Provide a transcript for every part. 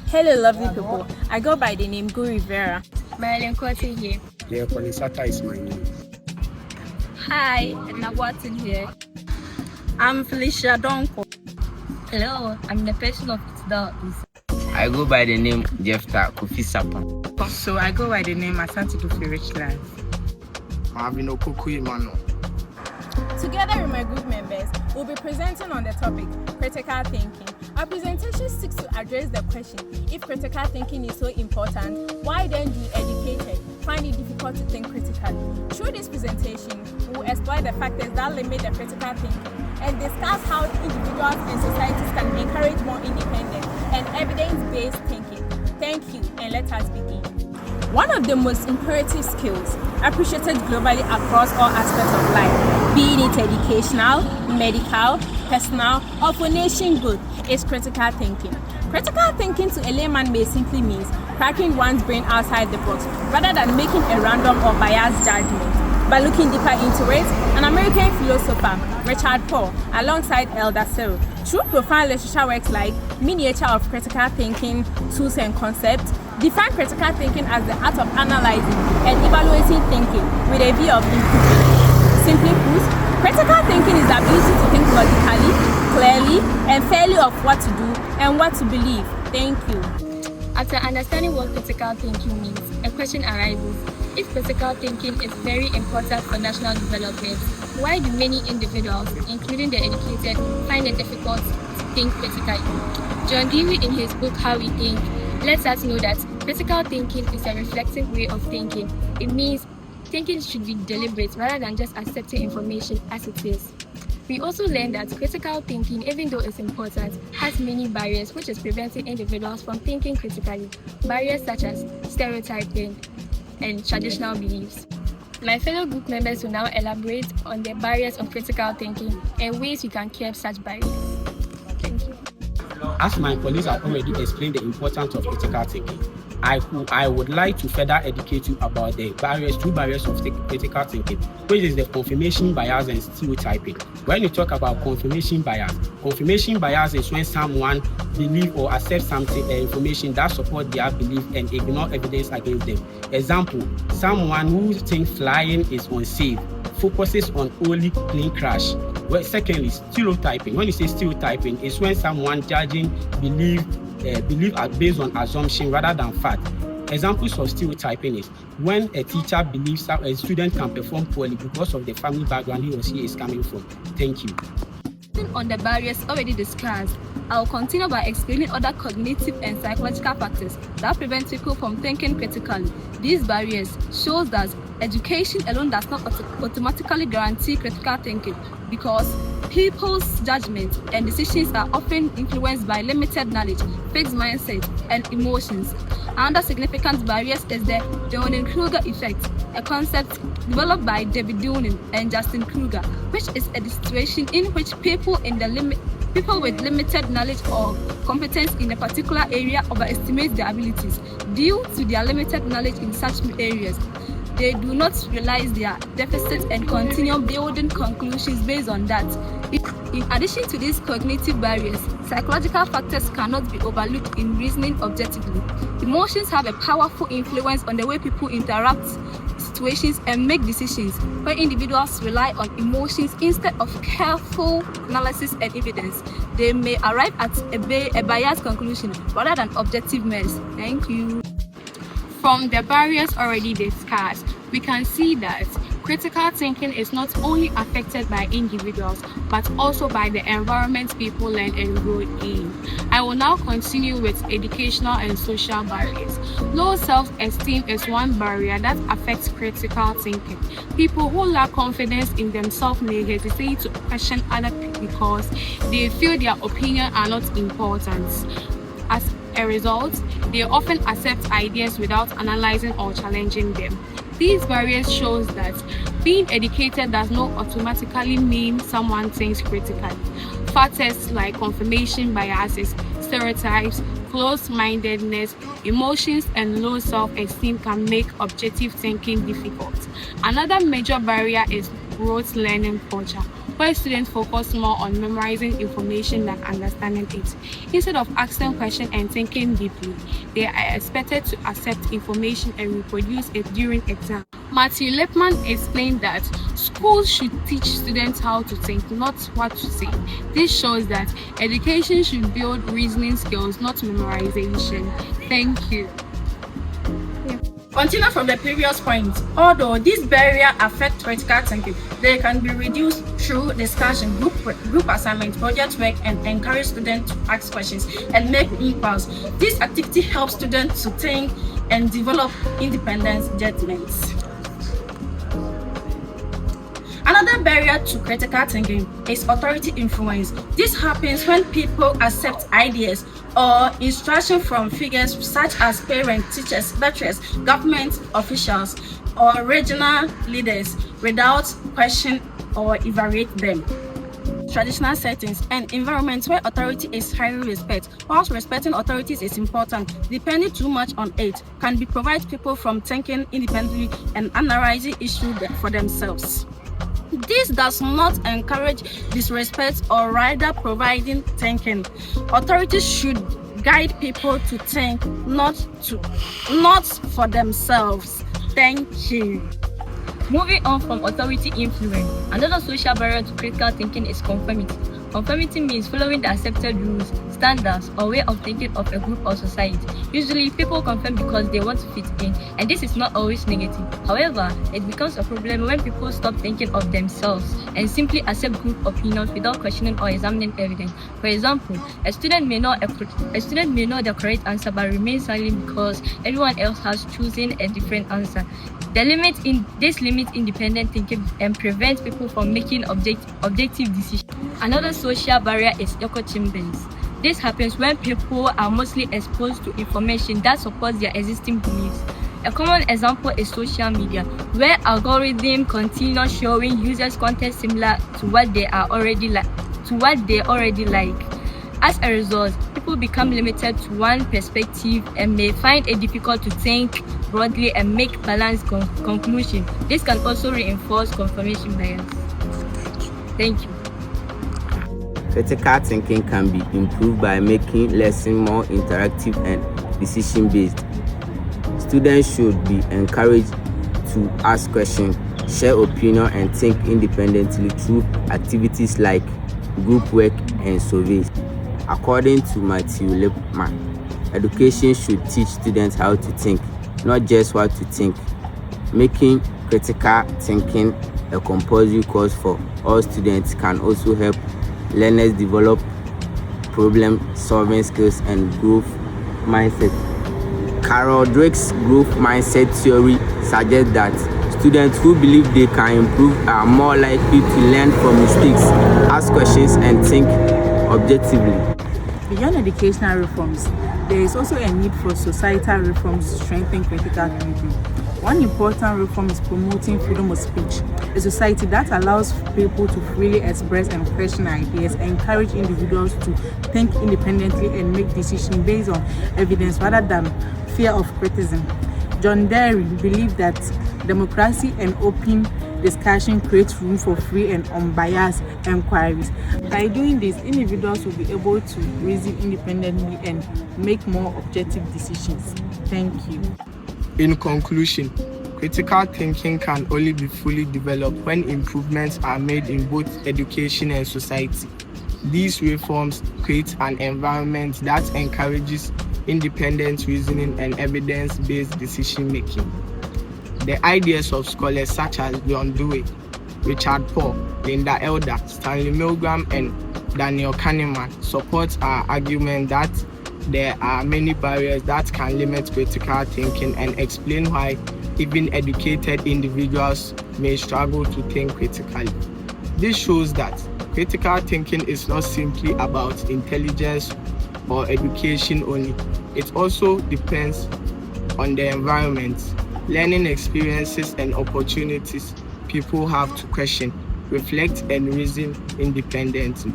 Hello, lovely people. I go by the name Gu Rivera. Marilyn Quatin here. Yeah, Polisata is my name. Hi, Edna Watson here. I'm Felicia Donko. Hello, I'm the person of the I go by the name Jefta Kofi Sapa. So I go by the name Asante Kofi Richland. Marvin Okuku Imano. Together with my group members, we'll be presenting on the topic critical thinking. Our presentation seeks to address the question: if critical thinking is so important, why then do educated find it difficult to think critically? Through this presentation, we will explore the factors that limit the critical thinking and discuss how individuals and societies can encourage more independent and evidence-based thinking. Thank you, and let us begin. One of the most imperative skills appreciated globally across all aspects of life, be it educational, medical, personal, or for nation good, is critical thinking. Critical thinking to a layman may simply mean cracking one's brain outside the box rather than making a random or biased judgment. By looking deeper into it, an American philosopher, Richard Paul, alongside Elder Cyril, through profound literature works like Miniature of Critical Thinking, Tools and Concepts, define critical thinking as the art of analyzing and evaluating thinking with a view of improvement. Simply put, critical thinking is the ability to think logically, clearly, and fairly of what to do and what to believe. Thank you. After understanding what critical thinking means, a question arises. If critical thinking is very important for national development, why do many individuals, including the educated, find it difficult to think critically? John Dewey, in his book How We Think, lets us know that critical thinking is a reflective way of thinking. It means thinking should be deliberate rather than just accepting information as it is. We also learn that critical thinking, even though it's important, has many barriers which is preventing individuals from thinking critically. Barriers such as stereotyping and traditional beliefs. My fellow group members will now elaborate on the barriers of critical thinking and ways we can curb such barriers. Thank you. As my colleagues have already explained the importance of critical thinking, I would like to further educate you about the two barriers of critical thinking, which is the confirmation bias and stereotyping. When you talk about confirmation bias is when someone believes or accepts something, information that supports their belief and ignore evidence against them. Example, someone who thinks flying is unsafe focuses on only plane crash. Well, secondly, stereotyping. When you say stereotyping, it's when someone judging belief are based on assumption rather than fact. Examples of stereotyping is when a teacher believes that a student can perform poorly because of the family background he or she is coming from. Thank you. On the barriers already discussed, I will continue by explaining other cognitive and psychological factors that prevent people from thinking critically. These barriers shows that education alone does not automatically guarantee critical thinking because people's judgments and decisions are often influenced by limited knowledge, fixed mindset, and emotions. Another significant barrier is the Dunning-Kruger effect, a concept developed by David Dunning and Justin Kruger, which is a situation in which people with limited knowledge or competence in a particular area overestimate their abilities. Due to their limited knowledge in such areas, they do not realize their deficits and continue building conclusions based on that. In addition to these cognitive barriers, psychological factors cannot be overlooked in reasoning objectively. Emotions have a powerful influence on the way people interact situations and make decisions. When individuals rely on emotions instead of careful analysis and evidence, they may arrive at a biased conclusion rather than objective measures. Thank you. From the barriers already discussed, we can see that critical thinking is not only affected by individuals, but also by the environment people learn and grow in. I will now continue with educational and social barriers. Low self-esteem is one barrier that affects critical thinking. People who lack confidence in themselves may hesitate to question other people because they feel their opinion are not important. As a result, they often accept ideas without analyzing or challenging them. These barriers shows that being educated does not automatically mean someone thinks critically. Factors like confirmation biases, stereotypes, closed-mindedness, emotions, and low self-esteem can make objective thinking difficult. Another major barrier is rote learning culture. where students focus more on memorizing information than understanding it. Instead of asking questions and thinking deeply, they are expected to accept information and reproduce it during exam. Matthew Lipman explained that schools should teach students how to think, not what to say. This shows that education should build reasoning skills, not memorization. Thank you. Continue from the previous point. Although these barriers affect critical thinking, they can be reduced through discussion, group assignment, project work, and encourage students to ask questions and make inquiries. This activity helps students to think and develop independent judgments. Another barrier to critical thinking is authority influence. This happens when people accept ideas or instruction from figures such as parents, teachers, lecturers, government officials, or regional leaders without question or evaluate them. Traditional settings and environments where authority is highly respected. Whilst respecting authorities is important, depending too much on it can be prevent people from thinking independently and analyzing issues for themselves. This does not encourage disrespect or rather providing thinking. Authorities should guide people to think, not for themselves. Thank you. Moving on from authority influence, another social barrier to critical thinking is conformity. Conformity means following the accepted rules, standards, or way of thinking of a group or society. Usually, people conform because they want to fit in, and this is not always negative. However, it becomes a problem when people stop thinking of themselves and simply accept group opinions without questioning or examining evidence. For example, a student may know the correct answer but remain silent because everyone else has chosen a different answer. This limits independent thinking and prevents people from making objective decisions. Another social barrier is echo chambers. This happens when people are mostly exposed to information that supports their existing beliefs. A common example is social media, where algorithms continue showing users content similar to what they already like. As a result, people become limited to one perspective and may find it difficult to think broadly and make balanced conclusions. This can also reinforce confirmation bias. Thank you. Critical thinking can be improved by making lessons more interactive and decision-based. Students should be encouraged to ask questions, share opinions, and think independently through activities like group work and surveys. According to Matthew Lipman, education should teach students how to think, not just what to think. Making critical thinking a compulsory course for all students can also help learners develop problem-solving skills and growth mindset. Carol Drake's growth mindset theory suggests that students who believe they can improve are more likely to learn from mistakes, ask questions, and think objectively. Beyond educational reforms, there is also a need for societal reforms to strengthen critical thinking. One important reform is promoting freedom of speech, a society that allows people to freely express and question ideas, and encourage individuals to think independently and make decisions based on evidence rather than fear of criticism. John Dewey believed that democracy and open discussion creates room for free and unbiased inquiries. By doing this, individuals will be able to reason independently and make more objective decisions. Thank you. In conclusion, critical thinking can only be fully developed when improvements are made in both education and society. These reforms create an environment that encourages independent reasoning and evidence-based decision-making. The ideas of scholars such as John Dewey, Richard Paul, Linda Elder, Stanley Milgram, and Daniel Kahneman support our argument that there are many barriers that can limit critical thinking and explain why even educated individuals may struggle to think critically. This shows that critical thinking is not simply about intelligence or education only. It also depends on the environment, learning experiences, and opportunities people have to question, reflect, and reason independently.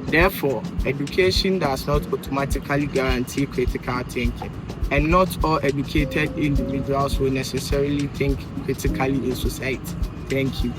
Therefore, education does not automatically guarantee critical thinking, and not all educated individuals will necessarily think critically in society. Thank you.